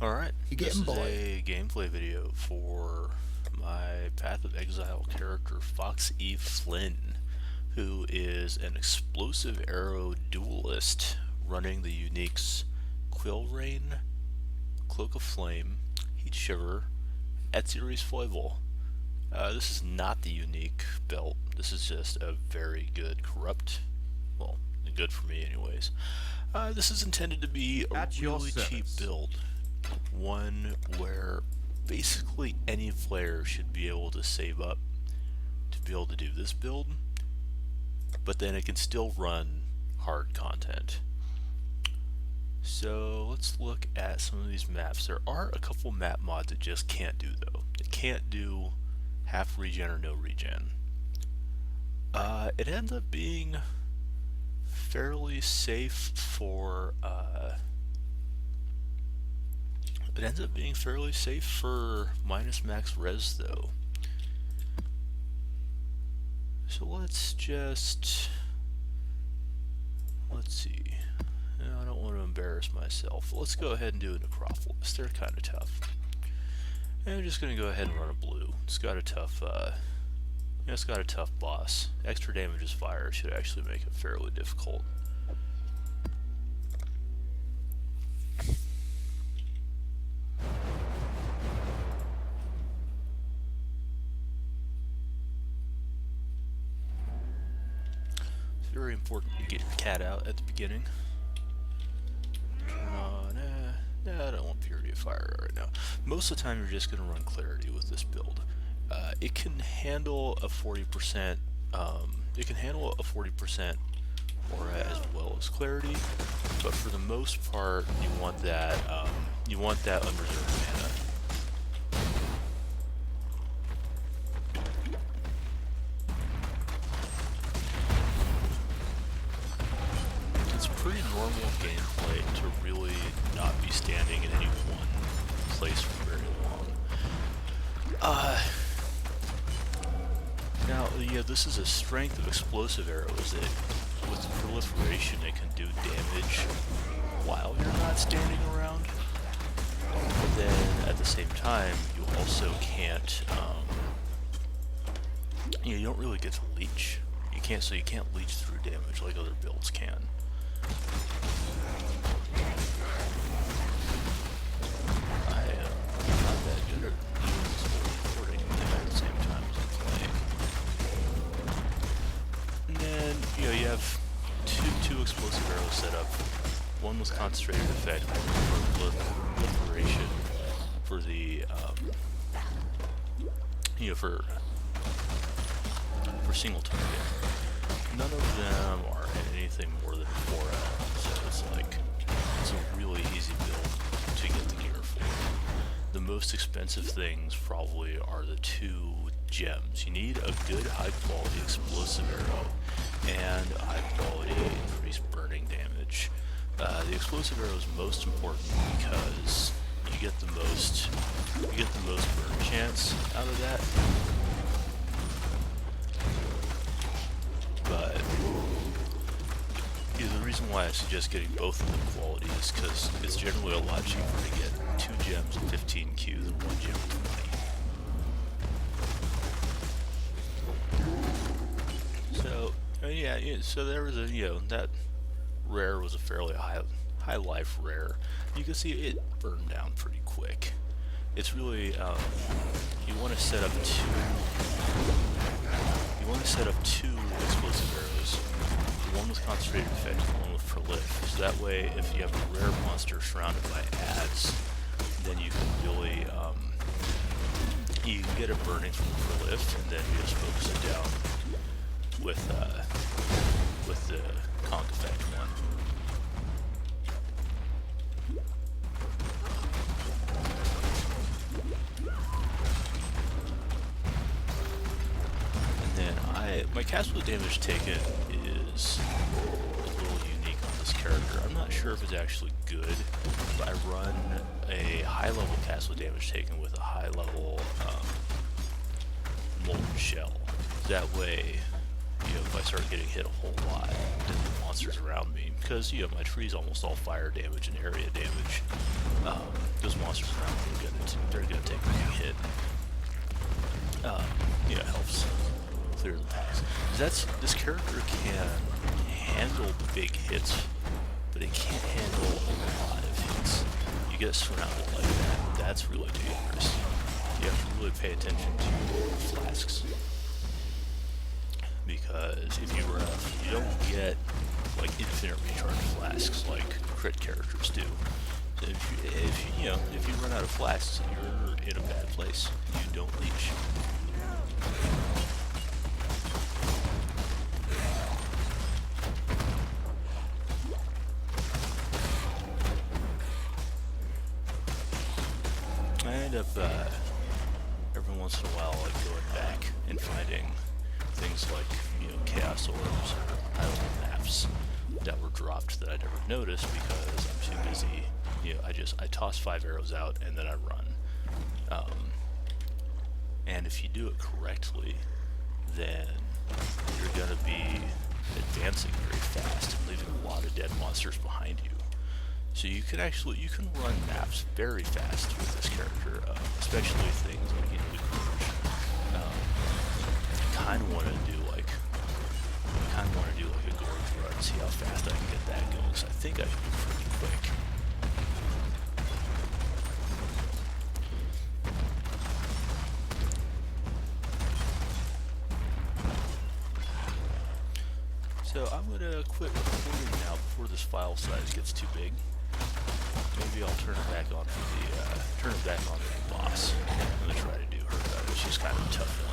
Alright, You this getting is boy? a gameplay video for my Path of Exile character, Fox E Flynn, who is an explosive arrow duelist running the uniques Quill Rain, Cloak of Flame, Heat Shiver, Etzery's Foible. This is not the unique belt, this is just a very good corrupt, well, good for me anyways. This is intended to be a At your really cheap service. build. One where basically any player should be able to save up to be able to do this build, but then it can still run hard content. So let's look at some of these maps. There are a couple map mods it just can't do though. It can't do half regen or no regen. It ends up being fairly safe for minus max res though. So let's see. No, I don't want to embarrass myself. Let's go ahead and do a necropolis. They're kind of tough. And I'm just gonna go ahead and run a blue. It's got a tough boss. Extra damage is fire should actually make it fairly difficult. It's very important you get your cat out at the beginning. Nah, I don't want Purity of Fire right now. Most of the time you're just going to run Clarity with this build. It can handle a 40%, aura as well as Clarity, but for the most part you want that unreserved mana. It's pretty normal gameplay to really not be standing in any one place for very long. Now, yeah, this is a strength of explosive arrows that, with the proliferation, it can do damage while you're not standing around. But then, at the same time, you also can't, you don't really get to leech. So you can't leech through damage like other builds can. I am not that good at doing this whole recording thing at the same time as I'm playing. And then, you have two explosive arrows set up. One with concentrated effect, one for proliferation, for the, for single target. None of them are anything more than 4L, so it's a really easy build to get the gear for. The most expensive things probably are the 2 gems. You need a good high quality explosive arrow and high quality increased burning damage. The explosive arrow is most important because you get the most burn chance out of that. But the reason why I suggest getting both of them quality is because it's generally a lot cheaper to get 2 gems at 15Q than 1 gem at 20. So yeah, so there was that rare was a fairly high life rare. You can see it burned down pretty quick. It's really you want to set up two explosive arrows, one with concentrated effect, one with prolif. So that way, if you have a rare monster surrounded by ads, then you can really you can get it burning from the prolif, and then you just focus it down with the conk effect one. My cast with damage taken is a little unique on this character. I'm not sure if it's actually good, but I run a high level cast with damage taken with a high level molten shell. That way, if I start getting hit a whole lot, then the monsters around me, because my tree's almost all fire damage and area damage, those monsters monsters are not really they're gonna take a big hit. Yeah, it helps clear the paths. This character can handle the big hits, but it can't handle a lot of hits. You get surrounded like that, that's really dangerous. You have to really pay attention to flasks. Because if you don't get like infinite recharge flasks like crit characters do. So if you run out of flasks, you're in a bad place. You don't leech. I end up every once in a while like going back and finding things like chaos orbs or idle maps that were dropped that I never noticed because I'm too busy. I toss 5 arrows out and then I run. And if you do it correctly, then you're gonna be advancing very fast and leaving a lot of dead monsters behind you. So you can run maps very fast with this character, especially things like the Gorge. I kind of want to do like a Gorge run, see how fast I can get that going. Because I think I can be pretty quick. So I'm gonna quit recording now before this file size gets too big. Maybe I'll turn it back on for the boss. I'm gonna try to do her. She's kind of a tough one.